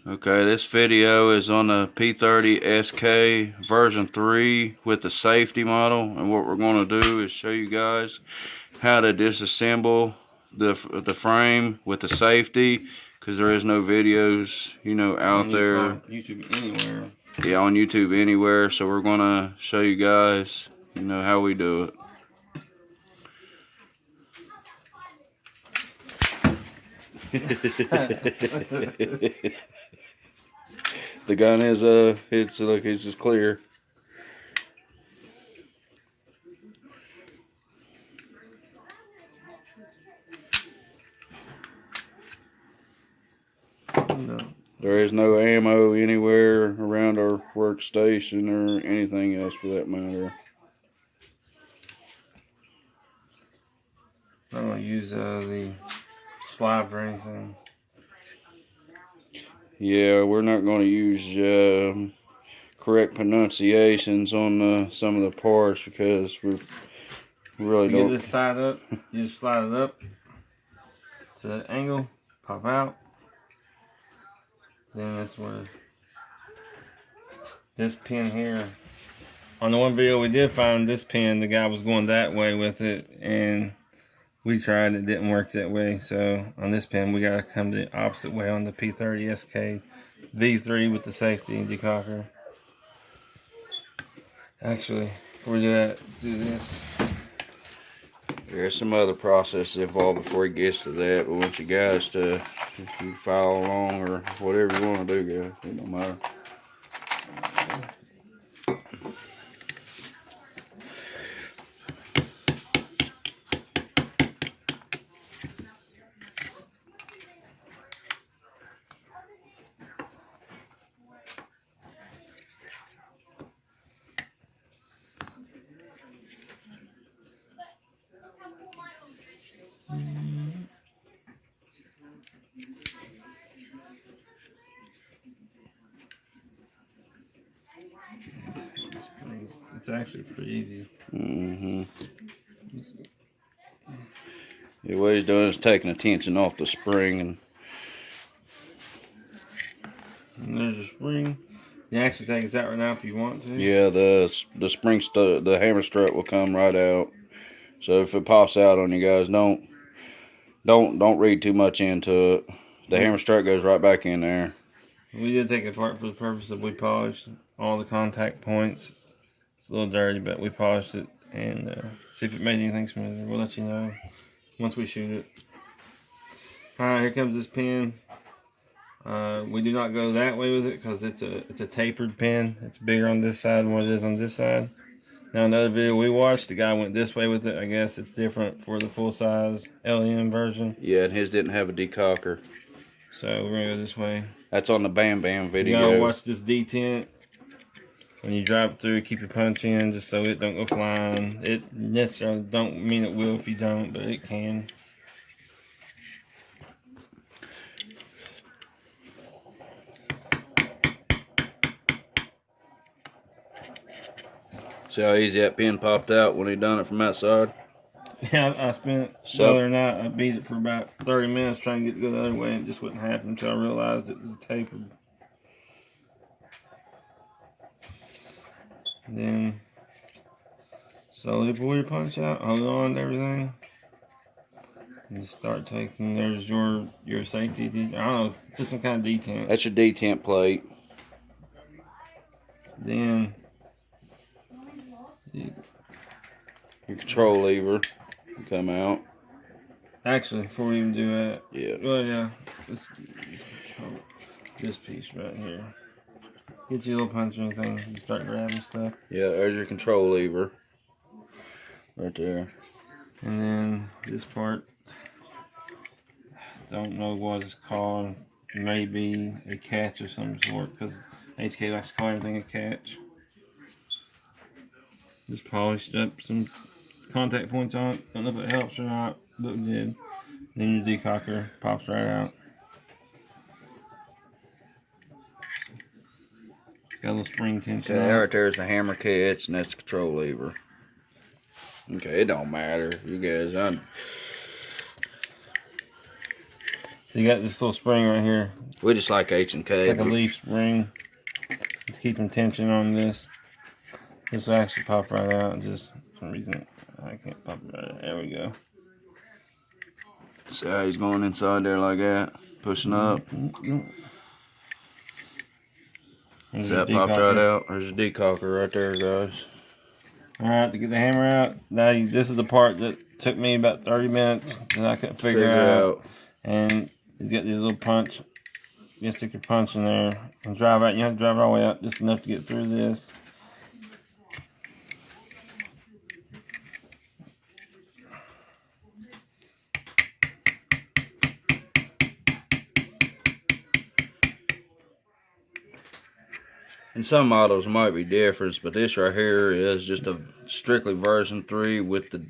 Okay, this video is on the P30 SK version 3 with the safety model, and what we're going to do is show you guys how to disassemble the frame with the safety, because there is no videos, you know, out there. On YouTube anywhere. Yeah, on YouTube anywhere. So we're going to show you guys, you know, how we do it. The gun is it's just clear. No. There is no ammo anywhere around our workstation or anything else for that matter. I don't use the slide or anything. Yeah, we're not going to use correct pronunciations on some of the parts, because we really don't. Get this side up, you just slide it up to that angle, pop out. Then that's where this pin here. On the one video we did find this pin, the guy was going that way with it, and we tried, it didn't work that way. So on this pin we gotta come the opposite way on the P30 SK V3 with the safety and decocker. Actually, before we do that, do this. There's some other processes involved before he gets to that, but once you guys to you follow along or whatever you want to do, guys, it don't matter. It's actually pretty easy. Yeah, what he's doing is taking the tension off the spring, and there's a spring. You actually take this out right now if you want to. yeah, the spring the hammer strut will come right out. So if it pops out on you guys, don't read too much into it. The hammer strut goes right back in there. We did take it apart for the purpose of we polished all the contact points. It's a little dirty, but we polished it and see if it made anything smoother. We'll let you know once we shoot it. Alright, here comes this pin. We do not go that way with it because it's a tapered pin. It's bigger on this side than what it is on this side. Now another video we watched, the guy went this way with it. I guess it's different for the full size LM version. Yeah, and his didn't have a decocker. So we're gonna go this way. That's on the Bam Bam video. You gotta watch this detent. When you drop it through, keep your punch in just so it don't go flying. It necessarily don't mean it will if you don't, but it can. See how easy that pin popped out when he done it from outside? Yeah, I spent the other night, I beat it for about 30 minutes trying to get it to go the other way, and it just wouldn't happen until I realized it was tapered. And then slowly pull your punch out, hold on to everything, and just start taking. There's your safety. I don't know, it's just some kind of detent. That's your detent plate. Then your control lever will come out. Actually, before we even do that, yeah. Well, yeah, let's control this piece right here. Get your little punch or anything, you start grabbing stuff. Yeah, there's your control lever. Right there. And then this part, don't know what it's called. Maybe a catch of some sort, because HK likes to call everything a catch. Just polished up some contact points on it. Don't know if it helps or not, but it did. Then your decocker pops right out. It's got a little spring tension. Okay, right there's the hammer catch, and that's the control lever. Okay, it don't matter. You guys, So you got this little spring right here. We just like H&K. It's like a leaf spring. It's keeping tension on this. This will actually pop right out. Just for some reason I can't pop it right out. There we go. See how he's going inside there like that, pushing up. See that popped right out? There's a decocker right there, guys. Alright, to get the hammer out, now this is the part that took me about 30 minutes that I couldn't figure out. And he's got this little punch. You can stick your punch in there and drive out. You have to drive all the way out just enough to get through this. And some models might be different, but this right here is just a strictly version 3 with the,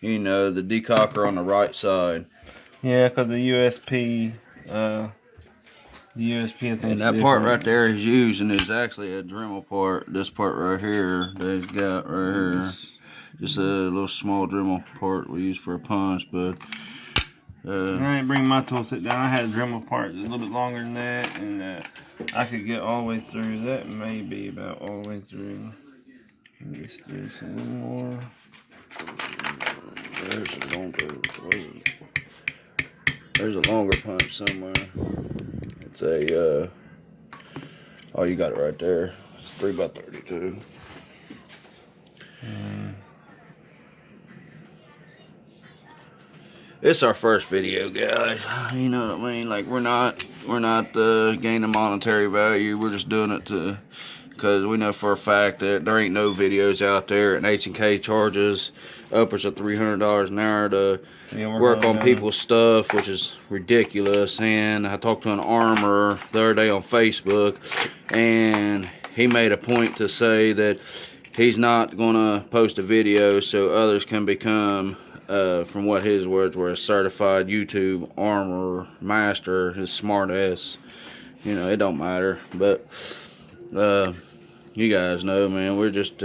you know, the decocker on the right side. Yeah, because the USP, I think. And that part right there he's using is actually a Dremel part. This part right here that he's got right here, just a little small Dremel part we use for a punch. But I ain't bring my tool set down. I had a Dremel part a little bit longer than that, and I could get all the way through. That may be about all the way through. Let's do some more. There's a longer punch somewhere. It's a oh, you got it right there. It's 3x32. It's our first video, guys. You know what I mean? Like we're not gaining monetary value. We're just doing it because we know for a fact that there ain't no videos out there, and H&K charges upwards of $300 an hour to work on people's stuff, which is ridiculous. And I talked to an armorer the other day on Facebook, and he made a point to say that he's not gonna post a video so others can become, from what his words were, a certified YouTube armorer master. His smart ass, you know, it don't matter. But you guys know, man, we're just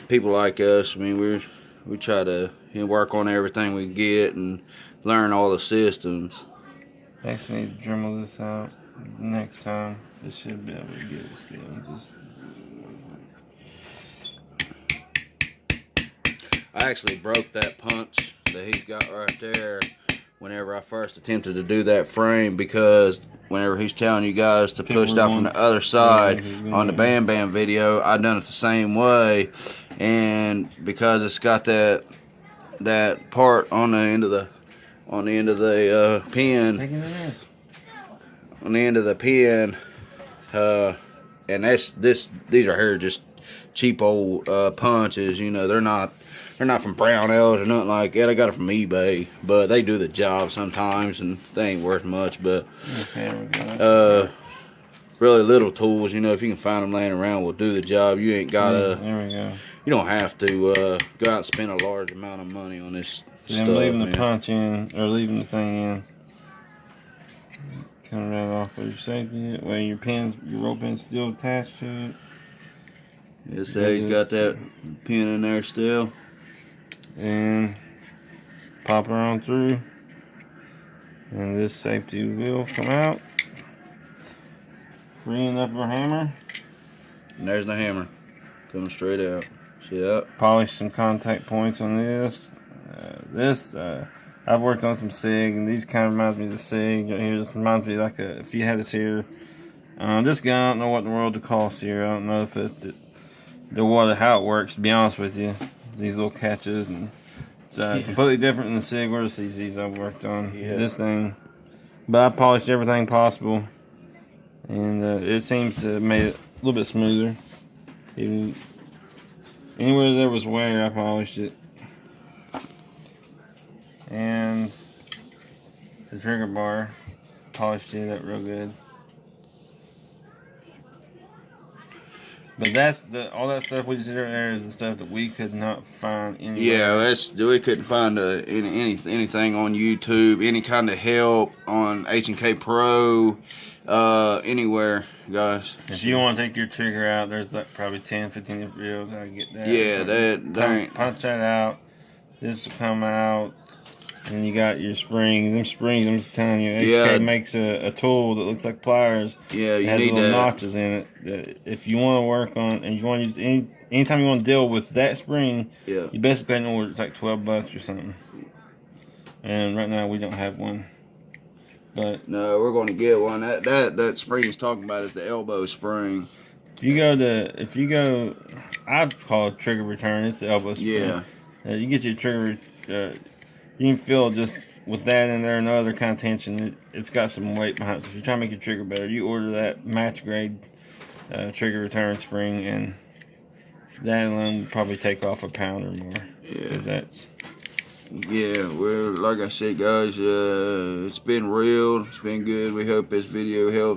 people like us. I mean, we try to work on everything we get and learn all the systems. Actually, need to Dremel this out next time. This should be able to get it still. I actually broke that punch that he's got right there whenever I first attempted to do that frame, because whenever he's telling you guys to push out from the other side on the Bam Bam video, I done it the same way, and because it's got that part on the end of the pin, and these are here just cheap old punches. You know, they're not from Brownells or nothing like that. I got it from eBay, but they do the job sometimes, and they ain't worth much. But really little tools, you know, if you can find them laying around, will do the job. You ain't gotta. There we go. You don't have to go out and spend a large amount of money on this stuff. I'm leaving the punch in, or leaving the thing in. Coming right off of your safety, where your rope pin's still attached to it. Yes, sir, he's got that pin in there still. And pop her on through, and this safety will come out, freeing up our hammer. And there's the hammer coming straight out. See that? Polish some contact points on this. I've worked on some SIG, and these kind of reminds me of the SIG. Here, this reminds me like if you had this here. This gun, I don't know what in the world to cost here. I don't know if it's how it works, to be honest with you. These little catches, and it's completely different than the SIG or the CZs I've worked on. Yeah. This thing, but I polished everything possible, and it seems to have made it a little bit smoother. Even anywhere there was wear, I polished it, and the trigger bar, polished it up real good. But all that stuff we just did there is the stuff that we could not find anywhere. Yeah, we couldn't find anything on YouTube, any kind of help on H&K Pro, anywhere, guys. If you want to take your trigger out, there's like probably 10, 15 different reels. I get that. Yeah, punch that out. This will come out. And you got your springs. Them springs, I'm just telling you, Yeah. HK makes a tool that looks like pliers. Yeah, It you has need little that. notches in it. That if you want to work on, and you want to use anytime you want to deal with that spring, Yeah. you basically can order. It's like $12 or something. And right now we don't have one. But no, we're going to get one. That spring he's talking about is the elbow spring. if you go, I'd call it trigger return. It's the elbow spring. Yeah. You get your trigger. You can feel just with that in there and no other kind of tension. It's got some weight behind it. So if you're trying to make your trigger better, you order that match grade trigger return spring, and that alone would probably take off £1 or more. Yeah. That's. Yeah, well, like I said, guys, it's been real. It's been good. We hope this video helps.